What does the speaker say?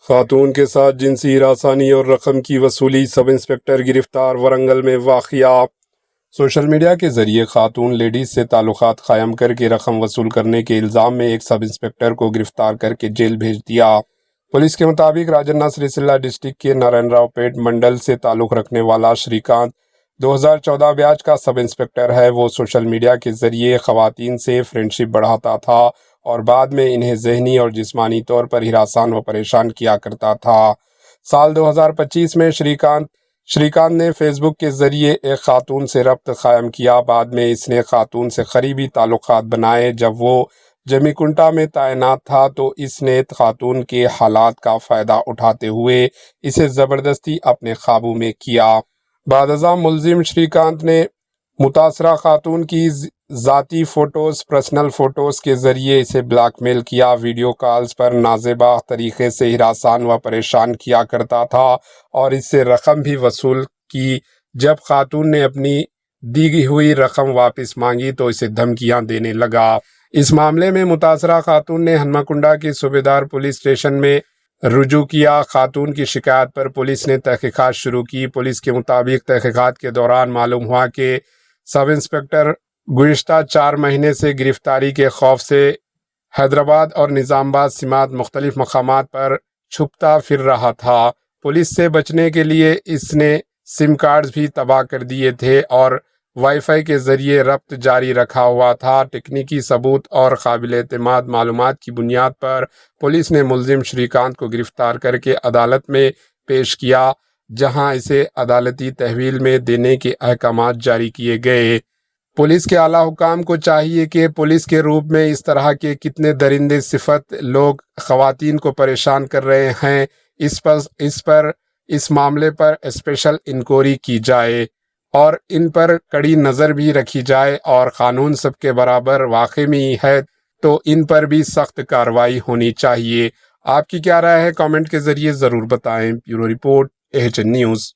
خاتون کے ساتھ جنسی ہراسانی اور رقم کی وصولی، سب انسپکٹر گرفتار۔ ورنگل میں واقعہ۔ سوشل میڈیا کے ذریعے خاتون لیڈیز سے تعلقات قائم کر کے رقم وصول کرنے کے الزام میں ایک سب انسپکٹر کو گرفتار کر کے جیل بھیج دیا۔ پولیس کے مطابق راجنا سریسیلا ڈسٹرکٹ کے نارائن راؤ پیٹ منڈل سے تعلق رکھنے والا شری کانت 2014 بیاج کا سب انسپکٹر ہے۔ وہ سوشل میڈیا کے ذریعے خواتین سے فرینڈشپ بڑھاتا تھا اور بعد میں انہیں ذہنی اور جسمانی طور پر ہراساں و پریشان کیا کرتا تھا۔ سال 2025 میں شری کانت نے فیس بک کے ذریعے ایک خاتون سے ربط قائم کیا۔ بعد میں اس نے خاتون سے قریبی تعلقات بنائے۔ جب وہ جمی کنٹا میں تعینات تھا تو اس نے خاتون کے حالات کا فائدہ اٹھاتے ہوئے اسے زبردستی اپنے قابو میں کیا۔ بعد ازاں ملزم شری کانت نے متاثرہ خاتون کی ذاتی فوٹوز، پرسنل فوٹوز کے ذریعے اسے بلیک میل کیا۔ ویڈیو کالز پر نازیبا طریقے سے ہراساں و پریشان کیا کرتا تھا اور اس سے رقم بھی وصول کی۔ جب خاتون نے اپنی دی ہوئی رقم واپس مانگی تو اسے دھمکیاں دینے لگا۔ اس معاملے میں متاثرہ خاتون نے ہنمکنڈا کی صوبیدار پولیس اسٹیشن میں رجوع کیا۔ خاتون کی شکایت پر پولیس نے تحقیقات شروع کی۔ پولیس کے مطابق تحقیقات کے دوران معلوم ہوا کہ سب انسپکٹر گزشتہ 4 مہینے سے گرفتاری کے خوف سے حیدرآباد اور نظام آباد سمیت مختلف مقامات پر چھپتا پھر رہا تھا۔ پولیس سے بچنے کے لیے اس نے سم کارڈز بھی تباہ کر دیے تھے اور وائی فائی کے ذریعے ربط جاری رکھا ہوا تھا۔ تکنیکی ثبوت اور قابل اعتماد معلومات کی بنیاد پر پولیس نے ملزم شری کانت کو گرفتار کر کے عدالت میں پیش کیا، جہاں اسے عدالتی تحویل میں دینے کے احکامات جاری کیے گئے۔ پولیس کے اعلیٰ حکام کو چاہیے کہ پولیس کے روپ میں اس طرح کے کتنے درندے صفت لوگ خواتین کو پریشان کر رہے ہیں، اس معاملے پر اسپیشل انکوائری کی جائے اور ان پر کڑی نظر بھی رکھی جائے، اور قانون سب کے برابر واقع میں ہے تو ان پر بھی سخت کارروائی ہونی چاہیے۔ آپ کی کیا رائے ہے؟ کامنٹ کے ذریعے ضرور بتائیں۔ Bureau report AHN news.